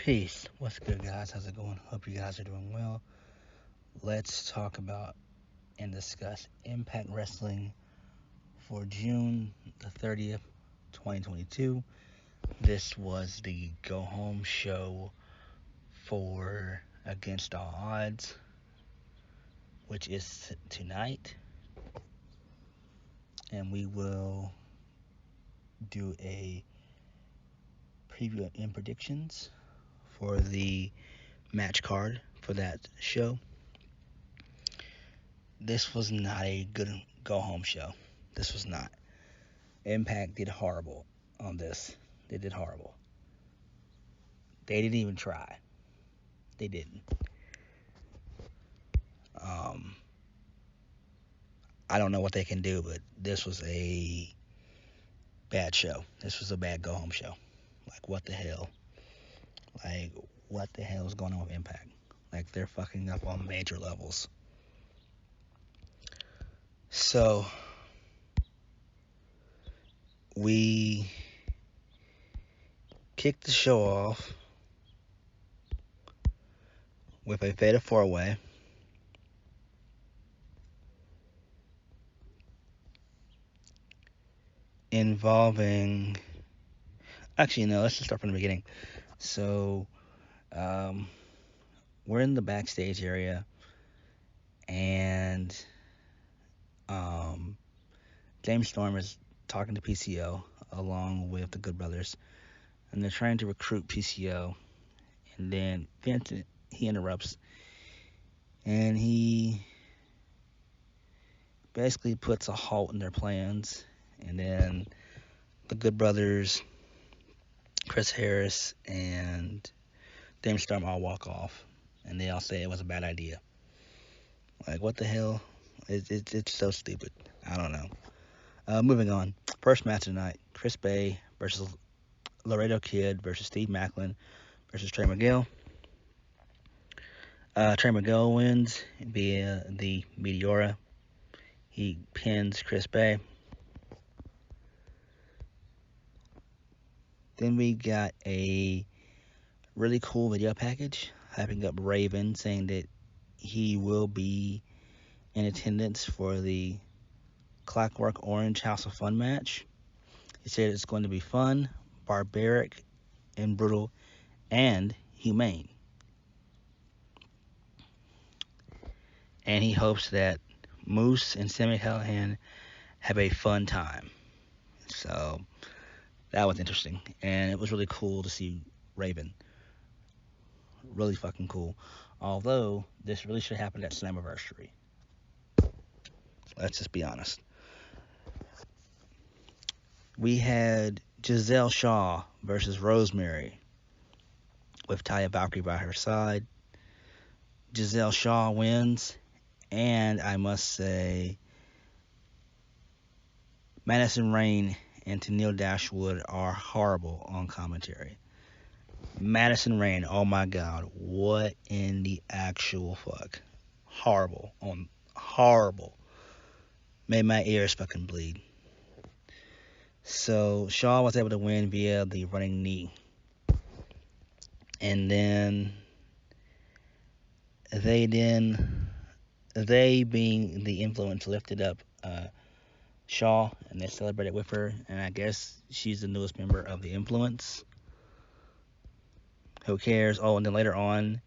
Peace. What's good, guys? How's it going? Hope you guys are doing well. Let's talk about and discuss Impact Wrestling for June the 30th, 2022. This was the go home show for Against All Odds, which is tonight. And we will do a preview and predictions for the match card for that show. This was not a good go home show. This was not. Impact did horrible on this. They did horrible. They didn't even try. They didn't. I don't know what they can do, but this was a bad show. This was a bad go home show. Like, what the hell? Like, what the hell is going on with Impact? Like, they're fucking up on major levels. So, we kicked the show off with a fatal four-way. Involving, actually, no, let's just start from the beginning. So, we're in the backstage area, and James Storm is talking to PCO along with the Good Brothers, and they're trying to recruit PCO, and then Vincent, he interrupts, and he basically puts a halt in their plans, and then the Good Brothers, Chris Harris, and James Storm all walk off, and they all say it was a bad idea. Like, what the hell? It's so stupid. I don't know. Moving on. First match tonight: Chris Bay versus Laredo Kid versus Steve Macklin versus Trey Mcgill. Trey Mcgill wins via the Meteora. He pins Chris Bay. Then we got a really cool video package hyping up Raven, saying that he will be in attendance for the Clockwork Orange House of Fun match. He said it's going to be fun, barbaric, and brutal, and humane. And he hopes that Moose and Sammy Callahan have a fun time. So that was interesting, and it was really cool to see Raven. Really fucking cool. Although this really should happen at Slammiversary. Let's just be honest. We had Giselle Shaw versus Rosemary with Taya Valkyrie by her side. Giselle Shaw wins, and I must say, Madison Rayne and Tennille Dashwood are horrible on commentary. Madison Rayne, oh my god, what in the actual fuck? Horrible. Horrible. Made my ears fucking bleed. So Shaw was able to win via the running knee. And then they being the influence, lifted up Shaw, and they celebrated with her, and I guess she's the newest member of the influence. Who cares? Oh, and then later on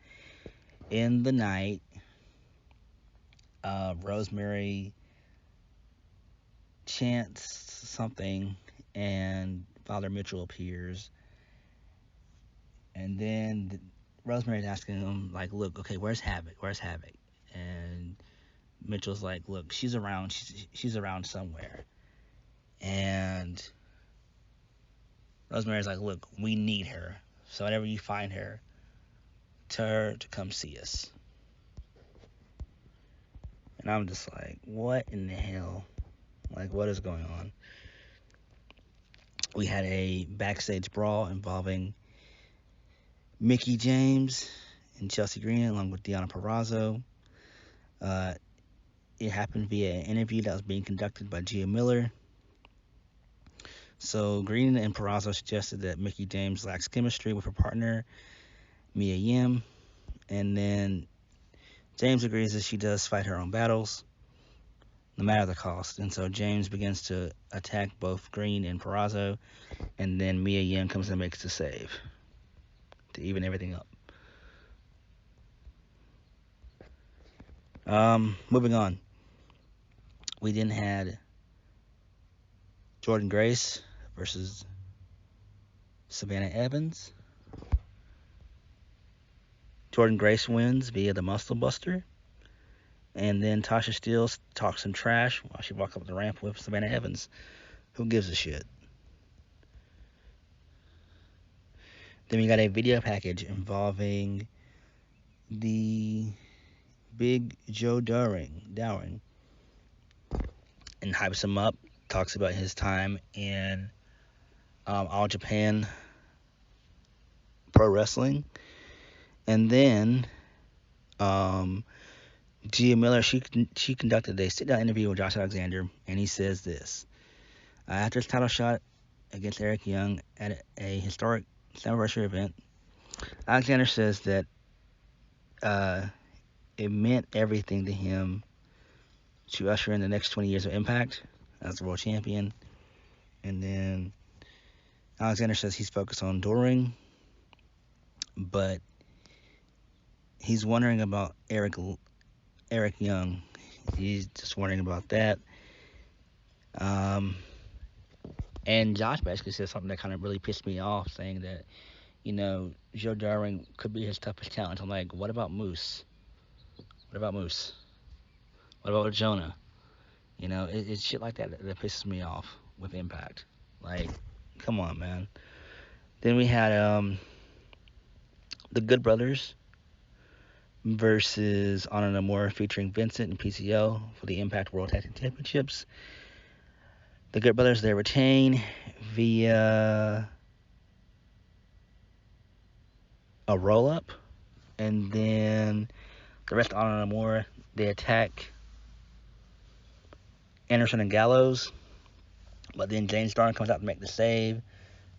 in the night, Rosemary chants something, and Father Mitchell appears, and then Rosemary's asking him, like, look, okay, where's Havoc? And Mitchell's like, look, she's around somewhere. And Rosemary's like, look, we need her. So whenever you find her, tell her to come see us. And I'm just like, what in the hell? Like, what is going on? We had a backstage brawl involving Mickie James and Chelsea Green along with Deonna Purrazzo. It happened via an interview that was being conducted by Gia Miller. So Green and Purrazzo suggested that Mickie James lacks chemistry with her partner, Mia Yim, and then James agrees that she does fight her own battles, no matter the cost. And so James begins to attack both Green and Peraza, and then Mia Yim comes and makes the save to even everything up. Moving on. We then had Jordan Grace versus Savannah Evans. Jordan Grace wins via the Muscle Buster. And then Tasha Steelz talks some trash while she walks up the ramp with Savannah Evans. Who gives a shit? Then we got a video package involving the big Joe Dowring, and hypes him up, talks about his time in All Japan Pro Wrestling. And then Gia Miller, she conducted a sit-down interview with Josh Alexander, and he says this. After his title shot against Eric Young at a historic anniversary event, Alexander says that it meant everything to him to usher in the next 20 years of Impact as the world champion. And then Alexander says he's focused on touring, but he's wondering about Eric Young. He's just wondering about that. And Josh basically said something that kind of really pissed me off, saying that, Joe Dowring could be his toughest challenge. I'm like, what about Moose? What about Moose? What about Jonah? It's shit like that pisses me off with Impact. Like, come on, man. Then we had the Good Brothers versus Honor No More, featuring Vincent and PCO for the Impact World Tag Team Championships. The Good Brothers, they retain via a roll-up, and then the rest of Honor No More, they attack Anderson and Gallows, but then James Storm comes out to make the save,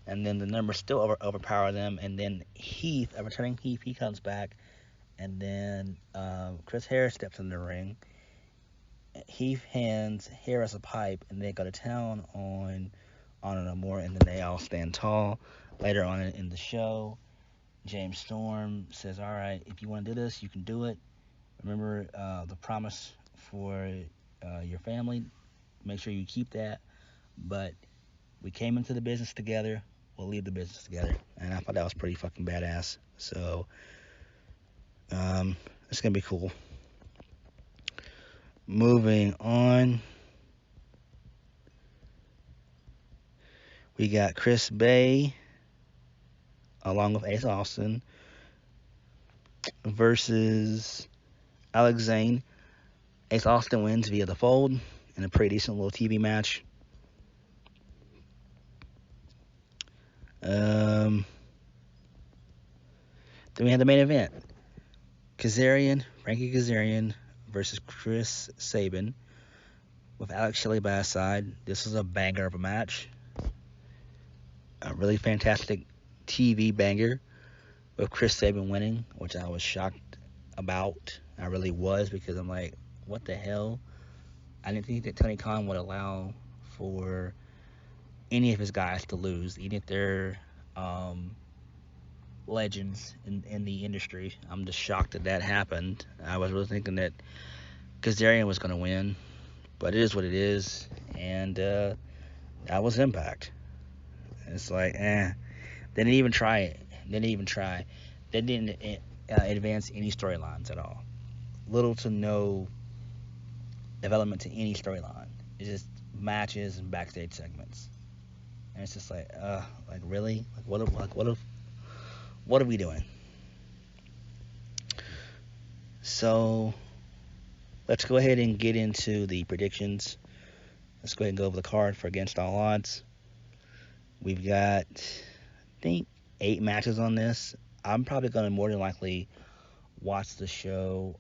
and then the numbers still overpower them, and then Heath, a returning Heath, he comes back, and then Chris Harris steps in the ring. Heath hands Harris a pipe, and they go to town on Honor No More, and then they all stand tall. Later on in the show, James Storm says, all right, if you want to do this, you can do it. Remember the promise for your family. Make sure you keep that. But we came into the business together. We'll leave the business together. And I thought that was pretty fucking badass. So, it's going to be cool. Moving on. We got Chris Bay along with Ace Austin versus Alex Zane. Ace Austin wins via the fold in a pretty decent little TV match. Then we had the main event. Frankie Kazarian versus Chris Sabin with Alex Shelley by his side. This was a banger of a match. A really fantastic TV banger with Chris Sabin winning, which I was shocked about. I really was, because I'm like, what the hell? I didn't think that Tony Khan would allow for any of his guys to lose, even if they're legends in the industry. I'm just shocked that happened. I was really thinking that Kazarian was going to win, but it is what it is, and that was Impact. It's like, They didn't even try it. They didn't advance any storylines at all. Little to no development to any storyline. It's just matches and backstage segments. And it's just like really? What are we doing? So let's go ahead and get into the predictions. Let's go ahead and go over the card for Against All Odds. We've got, I think, 8 matches on this. I'm probably going to more than likely watch the show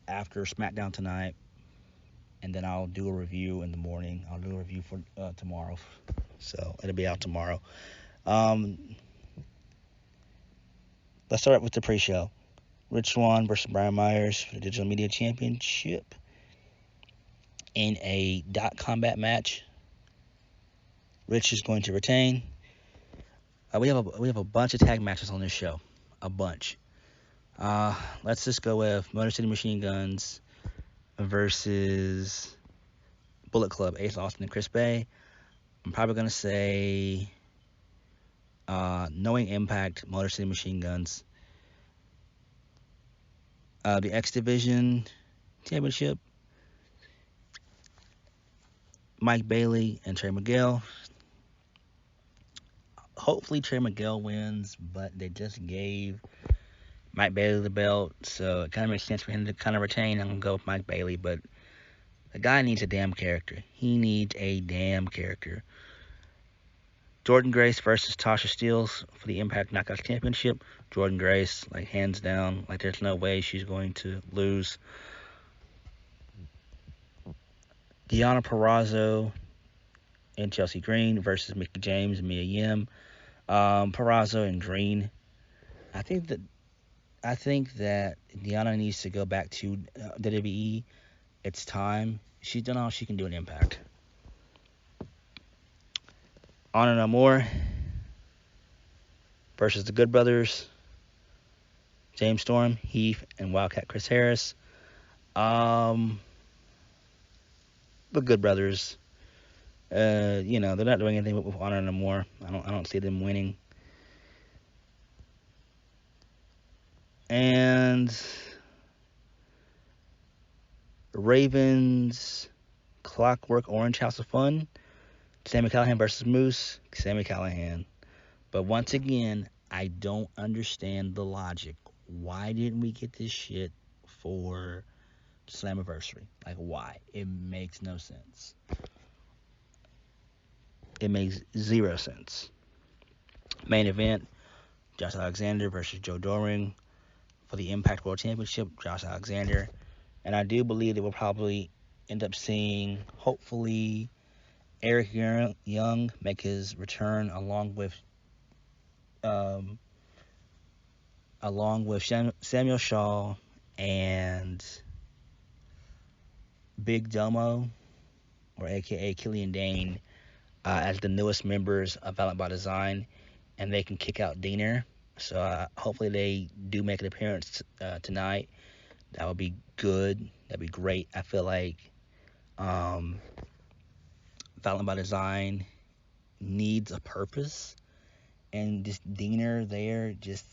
after SmackDown tonight, and then I'll do a review in the morning. I'll do a review for tomorrow, so it'll be out tomorrow. Let's let's start with the pre-show. Rich Swann versus Brian Myers for the Digital Media Championship in a dot combat match. Rich is going to retain. We have a bunch of tag matches on this show, a bunch. Let's just go with Motor City Machine Guns versus Bullet Club, Ace Austin and Chris Bay. I'm probably gonna say Knowing Impact, Motor City Machine Guns. The X Division Championship, Mike Bailey and Trey Mcgill. Hopefully Trey Mcgill wins, but they just gave Mike Bailey the belt, so it kind of makes sense for him to kind of retain. I'm going to go with Mike Bailey, but the guy needs a damn character. He needs a damn character. Jordynne Grace versus Tasha Steelz for the Impact Knockouts Championship. Jordynne Grace, like, hands down, like, there's no way she's going to lose. Deonna Purrazzo and Chelsea Green versus Mickie James and Mia Yim. Purrazzo and Green. I think that Deonna needs to go back to WWE. It's time. She's done all she can do in Impact. Honor No More versus the Good Brothers. James Storm, Heath, and Wildcat Chris Harris. The Good Brothers. They're not doing anything with Honor No More. I don't see them winning. And Ravens, Clockwork Orange House of Fun. Sami Callihan versus Moose. Sami Callihan. But once again, I don't understand the logic. Why didn't we get this shit for Slammiversary? Like, why? It makes no sense. It makes zero sense. Main event, Josh Alexander versus Joe Doring for the Impact World Championship. Josh Alexander. And I do believe that we'll probably end up seeing, hopefully, Eric Young make his return along with Samuel Shaw and Big Domo, or aka Killian Dane, as the newest members of Violent by Design, and they can kick out Diener. So hopefully they do make an appearance tonight. That would be good. That'd be great. I feel like Violent by Design needs a purpose, and this Diener there just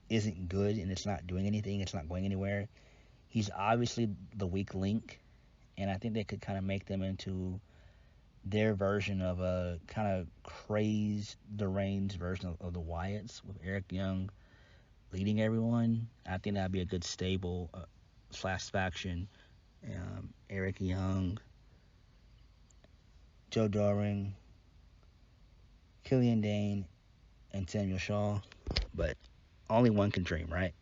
isn't good, and it's not doing anything. It's not going anywhere. He's obviously the weak link, and I think they could kind of make them into their version of a kind of crazed, deranged version of the Wyatts, with Eric Young leading everyone. I think that'd be a good stable / faction. Eric Young, Joe Doring, Killian Dane, and Samuel Shaw. But only one can dream, right?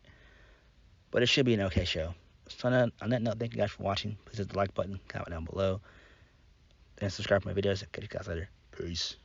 But it should be an okay show. So on that note, thank you guys for watching. Please hit the like button, comment down below, and subscribe to my videos. Catch you guys later. Peace.